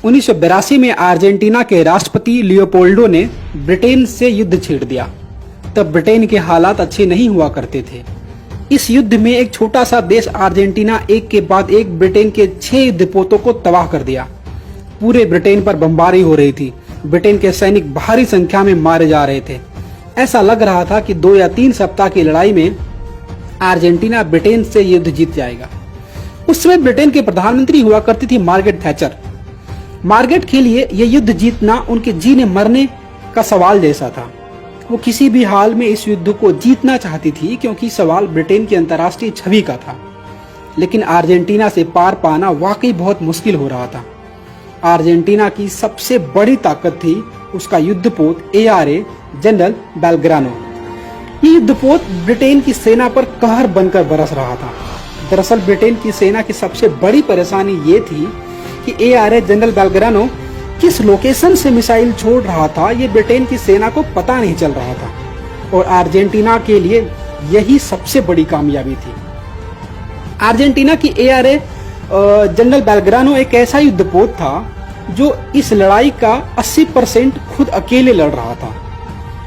1982 में अर्जेंटीना के राष्ट्रपति लियोपोल्डो ने ब्रिटेन से युद्ध छेड़ दिया। तब ब्रिटेन के हालात अच्छे नहीं हुआ करते थे। इस युद्ध में एक छोटा सा देश अर्जेंटीना एक के बाद एक ब्रिटेन के 6 युद्धपोतों को तबाह कर दिया। पूरे ब्रिटेन पर बमबारी हो रही थी। ब्रिटेन के सैनिक भारी संख्या में मारे जा रहे थे। ऐसा लग रहा था कि 2 या 3 सप्ताह की लड़ाई में अर्जेंटीना ब्रिटेन से युद्ध जीत जाएगा। उस समय ब्रिटेन के प्रधानमंत्री हुआ करती थी मार्गरेट थैचर। मार्गरेट के लिए यह युद्ध जीतना उनके जीने मरने का सवाल जैसा था। वो किसी भी हाल में इस युद्ध को जीतना चाहती थी, क्योंकि सवाल ब्रिटेन की अंतर्राष्ट्रीय छवि का था। लेकिन अर्जेंटीना से पार पाना वाकई बहुत मुश्किल हो रहा था। अर्जेंटीना की सबसे बड़ी ताकत थी उसका युद्धपोत ARA जनरल बेलग्रानो। ये युद्धपोत ब्रिटेन की सेना पर कहर बनकर बरस रहा था। दरअसल ब्रिटेन की सेना की सबसे बड़ी परेशानी ये थी कि ARA जनरल बेलग्रानो किस लोकेशन से मिसाइल छोड़ रहा था, ये ब्रिटेन की सेना को पता नहीं चल रहा था। और अर्जेंटीना के लिए यही सबसे बड़ी कामयाबी थी। अर्जेंटीना की ARA जनरल बेलग्रानो एक ऐसा युद्धपोत था जो इस लड़ाई का 80% खुद अकेले लड़ रहा था।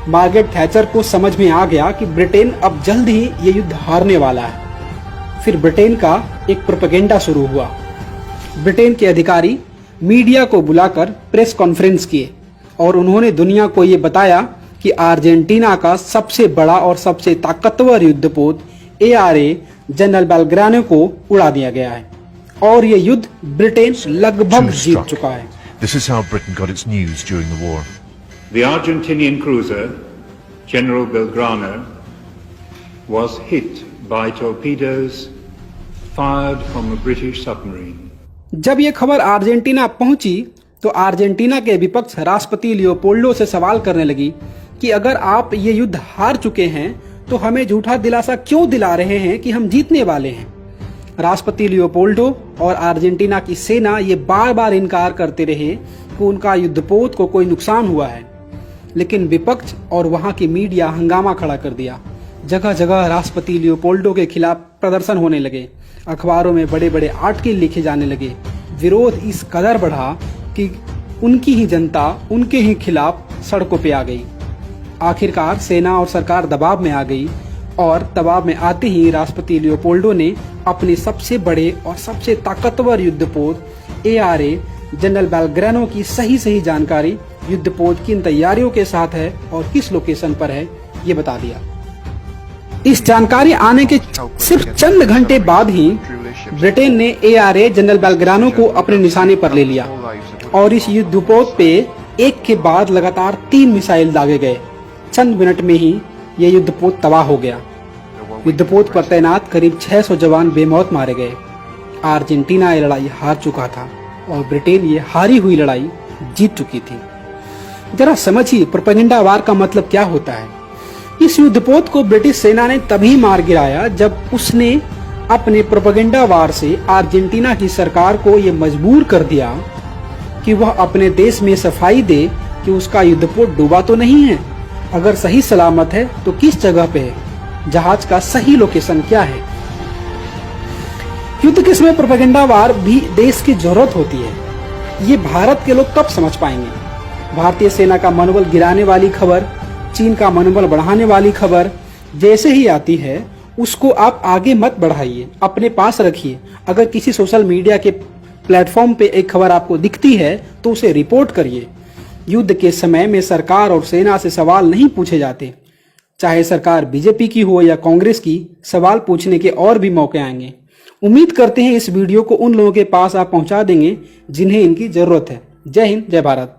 मार्गरेट थैचर को समझ में आ गया कि ब्रिटेन अब जल्द ही ये युद्ध हारने वाला है। फिर ब्रिटेन का एक प्रोपेगेंडा शुरू हुआ। ब्रिटेन के अधिकारी मीडिया को बुलाकर प्रेस कॉन्फ्रेंस किए और उन्होंने दुनिया को ये बताया कि अर्जेंटीना का सबसे बड़ा और सबसे ताकतवर युद्धपोत ARA जनरल बेलग्रानो को उड़ा दिया गया है और ये युद्ध ब्रिटेन लगभग जीत चुका है। This is how Britain got its news during the war. The Argentinian cruiser General Belgrano was hit by torpedoes fired from a British submarine. जब ये खबर अर्जेंटीना पहुंची तो अर्जेंटीना के विपक्ष राष्ट्रपति लियोपोल्डो से सवाल करने लगी कि अगर आप ये युद्ध हार चुके हैं तो हमें झूठा दिलासा क्यों दिला रहे हैं कि हम जीतने वाले हैं। राष्ट्रपति लियोपोल्डो और अर्जेंटीना की सेना ये बार बार इनकार करते रहे कि उनका युद्धपोत को कोई नुकसान हुआ है, लेकिन विपक्ष और वहां की मीडिया हंगामा खड़ा कर दिया। जगह जगह राष्ट्रपति लियोपोल्डो के खिलाफ प्रदर्शन होने लगे। अखबारों में बड़े बड़े आर्टिकल लिखे जाने लगे। विरोध इस कदर बढ़ा कि उनकी ही जनता उनके ही खिलाफ सड़कों पे आ गई। आखिरकार सेना और सरकार दबाव में आ गई और दबाव में आते ही राष्ट्रपति लियोपोल्डो ने अपने सबसे बड़े और सबसे ताकतवर युद्धपोत ARA जनरल बेलग्रानो की सही जानकारी युद्धपोत किन तैयारियों के साथ है और किस लोकेशन पर है ये बता दिया। इस जानकारी आने के सिर्फ चंद घंटे बाद ही ब्रिटेन ने ARA जनरल बेलग्रानो को अपने निशाने पर ले लिया और इस युद्धपोत पे एक के बाद लगातार 3 मिसाइल दागे गए। चंद मिनट में ही यह युद्धपोत तबाह हो गया। युद्धपोत पर तैनात करीब 600 जवान बेमौत मारे गए। अर्जेंटीना ये लड़ाई हार चुका था और ब्रिटेन ये हारी हुई लड़ाई जीत चुकी थी। जरा समझिए प्रोपेगेंडा वार का मतलब क्या होता है। इस युद्धपोत को ब्रिटिश सेना ने तभी मार गिराया जब उसने अपने प्रोपेगेंडा वार से अर्जेंटीना की सरकार को ये मजबूर कर दिया कि वह अपने देश में सफाई दे कि उसका युद्धपोत डूबा तो नहीं है, अगर सही सलामत है तो किस जगह पे है, जहाज का सही लोकेशन क्या है। युद्ध के समय प्रोपेगेंडा वार भी देश की जरूरत होती है। ये भारत के लोग कब समझ पाएंगे। भारतीय सेना का मनोबल गिराने वाली खबर, चीन का मनोबल बढ़ाने वाली खबर जैसे ही आती है उसको आप आगे मत बढ़ाइए, अपने पास रखिए। अगर किसी सोशल मीडिया के प्लेटफॉर्म पे एक खबर आपको दिखती है तो उसे रिपोर्ट करिए। युद्ध के समय में सरकार और सेना से सवाल नहीं पूछे जाते। चाहे सरकार बीजेपी की हो या कांग्रेस की, सवाल पूछने के और भी मौके आएंगे। उम्मीद करते हैं इस वीडियो को उन लोगों के पास आप पहुंचा देंगे जिन्हें इनकी जरूरत है। जय हिंद, जय भारत।